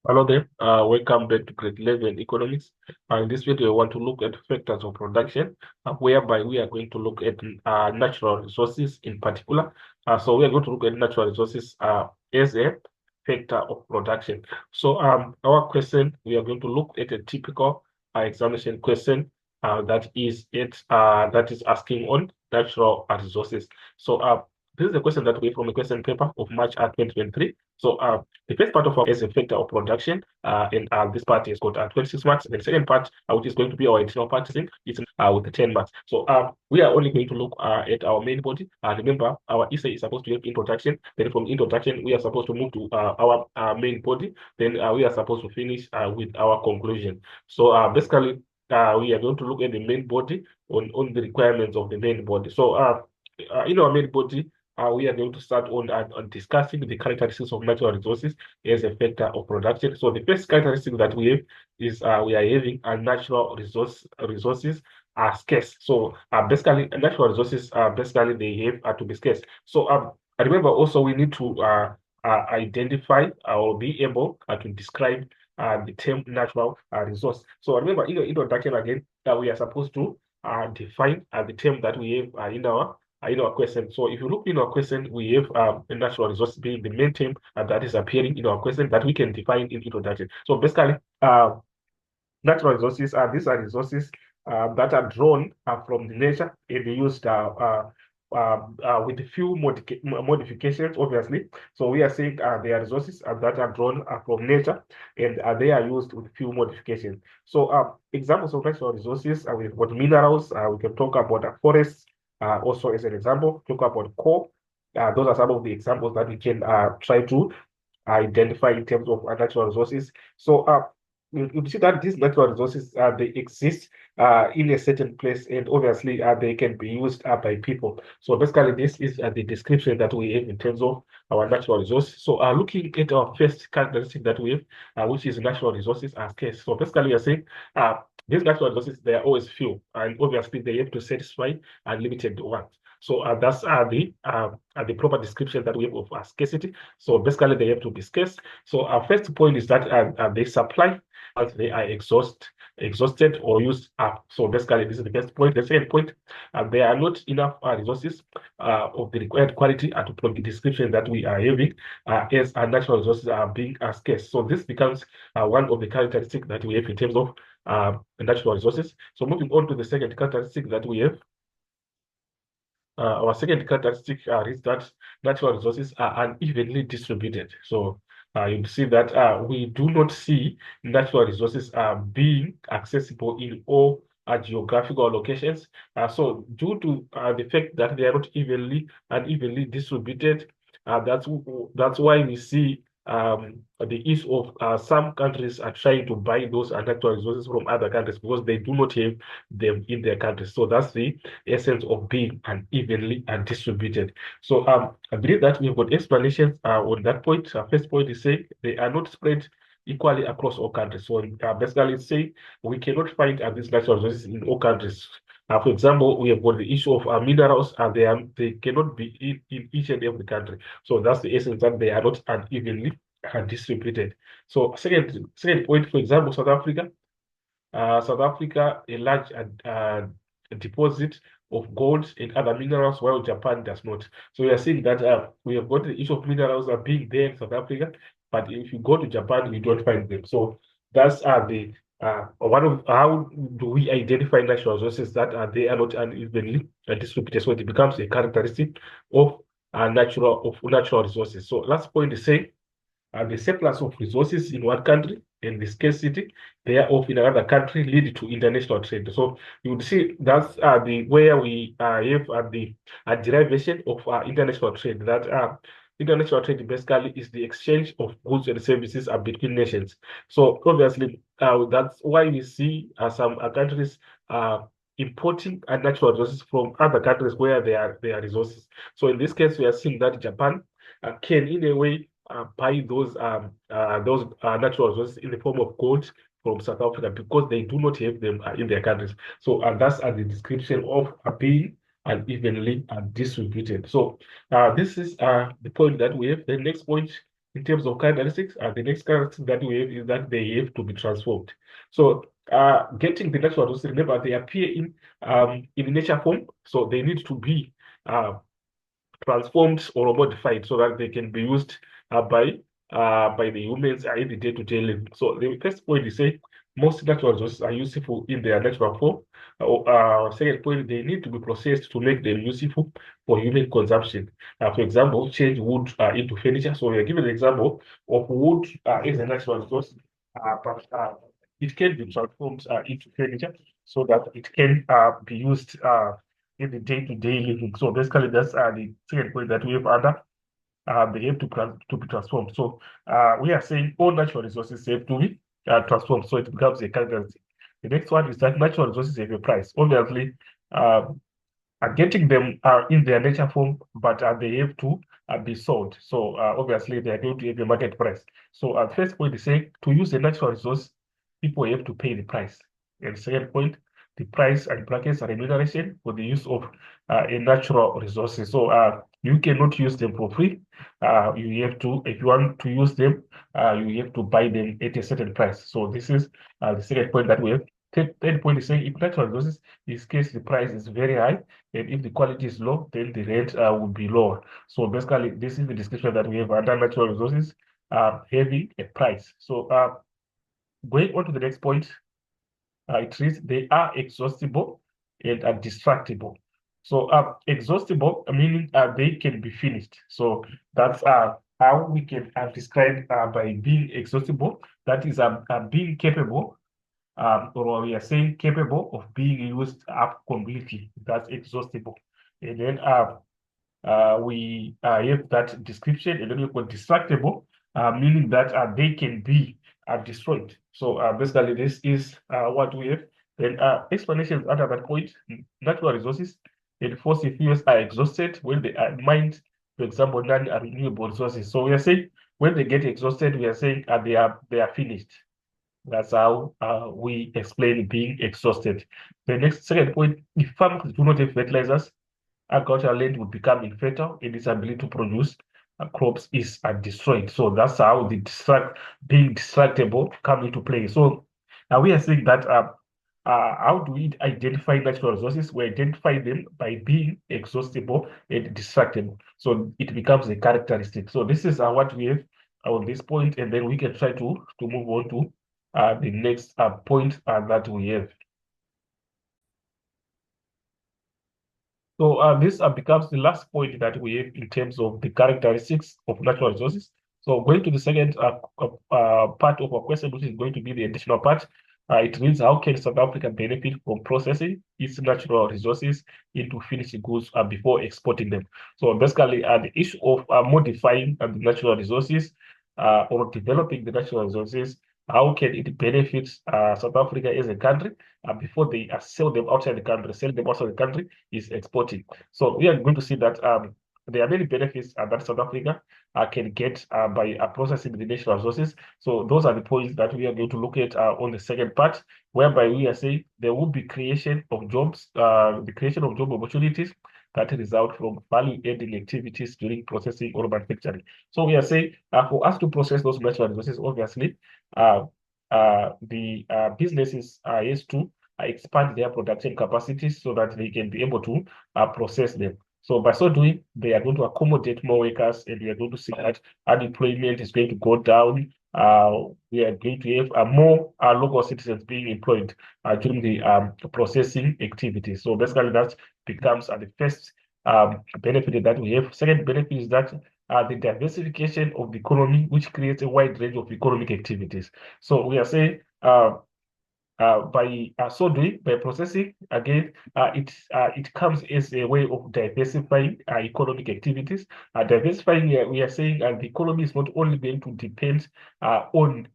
Hello there. Welcome back to grade 11 economics. In this video, I want to look at factors of production, whereby we are going to look at natural resources in particular. So we are going to look at natural resources as a factor of production. So our question, we are going to look at a typical examination question that is asking on natural resources. So this is a question that we from a question paper of March 2023. So the first part of our is a factor of production, and this part is got 26 marks. The second part, which is going to be our additional practicing, is with the 10 marks. So we are only going to look at our main body. Remember, our essay is supposed to have introduction. Then from introduction, we are supposed to move to our main body. Then we are supposed to finish with our conclusion. So basically, we are going to look at the main body on the requirements of the main body. So in our main body, we are going to start on discussing the characteristics of natural resources as a factor of production. So the first characteristic that we have is we are having a natural resources are scarce. So basically, natural resources basically they have to be scarce. So remember also we need to identify or be able to describe the term natural resource. So remember in the introduction again that we are supposed to define the term that we have in our question. So if you look in our question, we have a natural resource being the main term that is appearing in our question that we can define in introduction. So basically, natural resources these are resources that are drawn from the nature and used with a few modifications, obviously. So we are saying they are resources that are drawn from nature and they are used with few modifications. So examples of natural resources, we've got minerals, we can talk about forests, also as an example, talk about coal. Those are some of the examples that we can try to identify in terms of natural resources. So you see that these natural resources they exist in a certain place, and obviously they can be used by people. So basically, this is the description that we have in terms of our natural resources. So looking at our first characteristic that we have, which is natural resources are scarce. So basically, we are saying these natural resources they are always few, and obviously they have to satisfy unlimited ones. So that's the proper description that we have of scarcity. So basically, they have to be scarce. So our first point is that they supply as they are exhausted or used up. So basically, this is the first point. The second point, there are not enough resources of the required quality to plug the description that we are having as our natural resources are being scarce. So this becomes one of the characteristics that we have in terms of natural resources. So moving on to the second characteristic that we have. Our second characteristic is that natural resources are unevenly distributed. So you see that we do not see natural resources being accessible in all geographical locations. So due to the fact that they are not unevenly distributed, that's why we see the issue of some countries are trying to buy those natural resources from other countries because they do not have them in their countries. So that's the essence of being unevenly distributed. So I believe that we've got explanations on that point. First point is saying they are not spread equally across all countries. So basically it's saying we cannot find these natural resources in all countries. For example, we have got the issue of minerals, and they cannot be in each and every country. So that's the essence that they are not unevenly distributed. So second point, for example, South Africa, a large deposit of gold and other minerals, while Japan does not. So we are seeing that we have got the issue of minerals being there in South Africa, but if you go to Japan, you don't find them. So that's the one of how do we identify natural resources that they are not unevenly distributed. So it becomes a characteristic of natural resources. So last point is saying the surplus of resources in one country and the scarcity thereof in another country lead to international trade. So you would see that's the where we have the derivation of international trade. That international trade basically is the exchange of goods and services between nations. So obviously, that's why we see some countries importing natural resources from other countries where there are resources. So in this case, we are seeing that Japan can, in a way, buy those natural resources in the form of gold from South Africa because they do not have them in their countries. So that's the description of being unevenly distributed. So this is the point that we have. The next point in terms of characteristics, the next characteristic that we have is that they have to be transformed. So getting the natural resources, remember they appear in nature form, so they need to be uh, transformed or modified so that they can be used by the humans in the day-to-day living. So the first point is say most natural resources are useful in their natural form. Second point, they need to be processed to make them useful for human consumption. For example, change wood into furniture. So we are given an example of wood as a natural resource, but it can be transformed into furniture so that it can be used in the day-to-day living. So basically, that's the second point that we have under they have to be transformed. So we are saying all natural resources have to be transformed, so it becomes a characteristic. The next one is that natural resources have a price. Obviously, uh, getting them in their nature form, but they have to be sold. So obviously, they are going to have a market price. So first point is saying to use a natural resource, people have to pay the price. And second point, the price and brackets are remuneration for the use of a natural resources. So you cannot use them for free. You have to, if you want to use them, you have to buy them at a certain price. So this is the second point that we have. Third point is saying if natural resources, in this case, the price is very high, and if the quality is low, then the rate will be lower. So basically, this is the description that we have under natural resources having a price. So going on to the next point, it reads they are exhaustible and are destructible. So exhaustible meaning they can be finished. So that's how we can describe by being exhaustible. That is being capable, or we are saying capable of being used up completely. That's exhaustible. And then we have that description, and then we've got destructible, meaning that they can be destroyed. So basically, this is what we have. Then explanations under that point, natural resources and fossil fuels are exhausted when they are mined, for example, non-renewable resources. So we are saying when they get exhausted, we are saying they are finished. That's how we explain being exhausted. The next second point, if farmers do not have fertilizers, agricultural land would become infertile and its ability to produce crops is destroyed. So that's how the being distractible come into play. So now we are saying that how do we identify natural resources? We identify them by being exhaustible and distractible. So it becomes a characteristic. So this is what we have on this point, and then we can try to move on to the next point that we have. So this becomes the last point that we have in terms of the characteristics of natural resources. So going to the second part of our question, which is going to be the additional part, it reads, how can South Africa benefit from processing its natural resources into finished goods before exporting them? So basically, the issue of modifying the natural resources or developing the natural resources, how can it benefit South Africa as a country before they sell them outside the country, sell them outside the country is exporting. So we are going to see that there are many benefits that South Africa can get by processing the natural resources. So those are the points that we are going to look at on the second part, whereby we are saying there will be creation of jobs, the creation of job opportunities that result from value-adding activities during processing or manufacturing. So we are saying for us to process those natural resources, obviously, the businesses has to expand their production capacities so that they can be able to process them. So by so doing, they are going to accommodate more workers, and we are going to see that unemployment is going to go down. We are going to have more local citizens being employed during the processing activities. So basically, that becomes the first benefit that we have. Second benefit is that the diversification of the economy, which creates a wide range of economic activities. So we are saying by so doing, by processing, again, it comes as a way of diversifying economic activities. Diversifying, we are saying the economy is not only going to depend on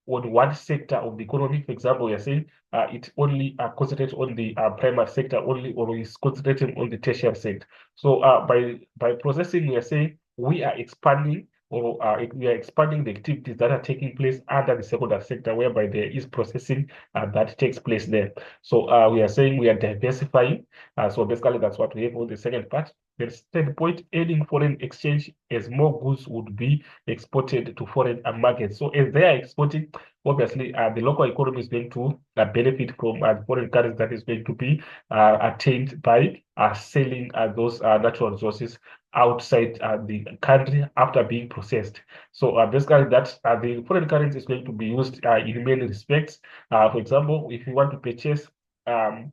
one sector of the economy. For example, we are saying it only concentrates on the primary sector only, or is concentrating on the tertiary sector. So by processing, we are saying we are expanding, or we are expanding the activities that are taking place under the secondary sector, whereby there is processing that takes place there. So we are saying we are diversifying. So basically, that's what we have on the second part. The third point, aiding foreign exchange as more goods would be exported to foreign markets. So as they are exporting, obviously the local economy is going to benefit from foreign currency that is going to be attained by selling those natural resources outside the country after being processed. So basically that the foreign currency is going to be used in many respects. For example, if you want to purchase um,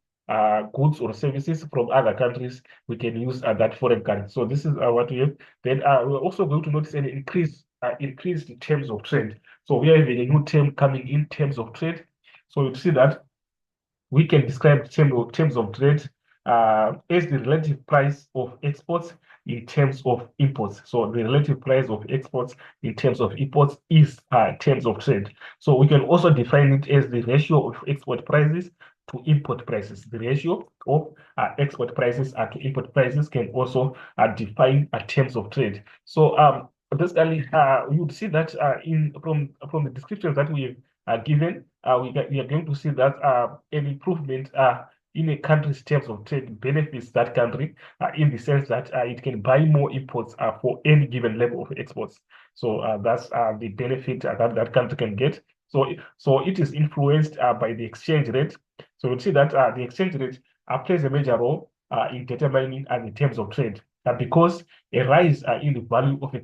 goods or services from other countries, we can use that foreign currency. So this is what we have. Then we're also going to notice an increased terms of trade. So we are having a new term coming in terms of trade. So you see that we can describe terms of trade as the relative price of exports in terms of imports. So the relative price of exports in terms of imports is terms of trade. So we can also define it as the ratio of export prices to import prices. The ratio of export prices to import prices can also define terms of trade. So basically, you'd see that from the descriptions that we have given, we are going to see that an improvement in a country's terms of trade benefits that country in the sense that it can buy more imports for any given level of exports. So that's the benefit that that country can get. So it is influenced by the exchange rate. So you'll see that the exchange rate plays a major role in determining the terms of trade. Because a rise in the value of a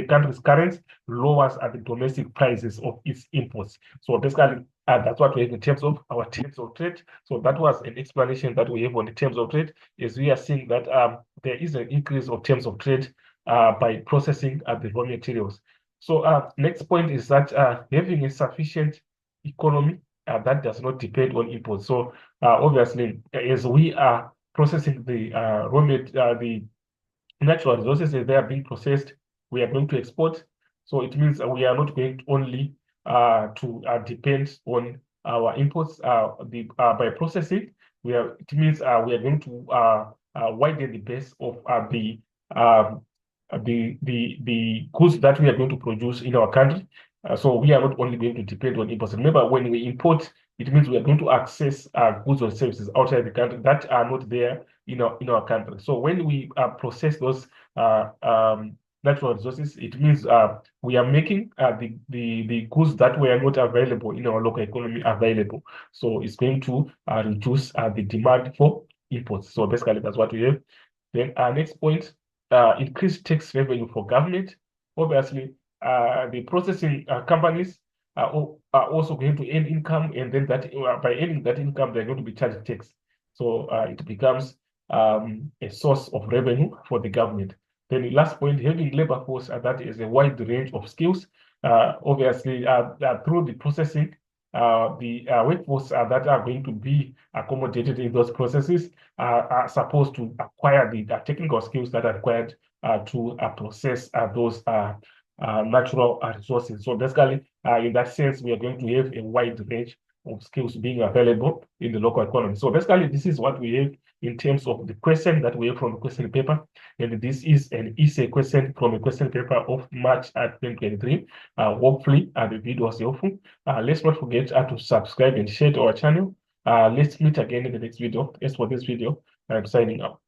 country's currency lowers the domestic prices of its imports. So basically, that's what we have in terms of our terms of trade. So that was an explanation that we have on the terms of trade, is we are seeing that there is an increase of terms of trade by processing the raw materials. So next point is that having a sufficient economy that does not depend on imports. So obviously, as we are processing the the natural resources as they are being processed, we are going to export. So it means we are not going only to depend on our imports by processing. It means we are going to widen the base of um, the goods that we are going to produce in our country. So we are not only going to depend on imports. Remember, when we import, it means we are going to access goods or services outside the country that are not there in our country. So when we process those natural resources, it means we are making the goods that were not available in our local economy available. So it's going to reduce the demand for imports. So basically, that's what we have. Then our next point, increased tax revenue for government. Obviously, the processing companies are also going to earn income, and then that by earning that income, they're going to be charged tax. So it becomes a source of revenue for the government. Then the last point, having labor force that is a wide range of skills. Obviously, through the processing, the workforce that are going to be accommodated in those processes are supposed to acquire the technical skills that are required to process those natural resources. So basically, in that sense, we are going to have a wide range of skills being available in the local economy. So basically, this is what we have in terms of the question that we have from the question paper. And this is an essay question from a question paper of March 2023. Hopefully, the video was helpful. Let's not forget to subscribe and share to our channel. Let's meet again in the next video. As for this video, I'm signing out.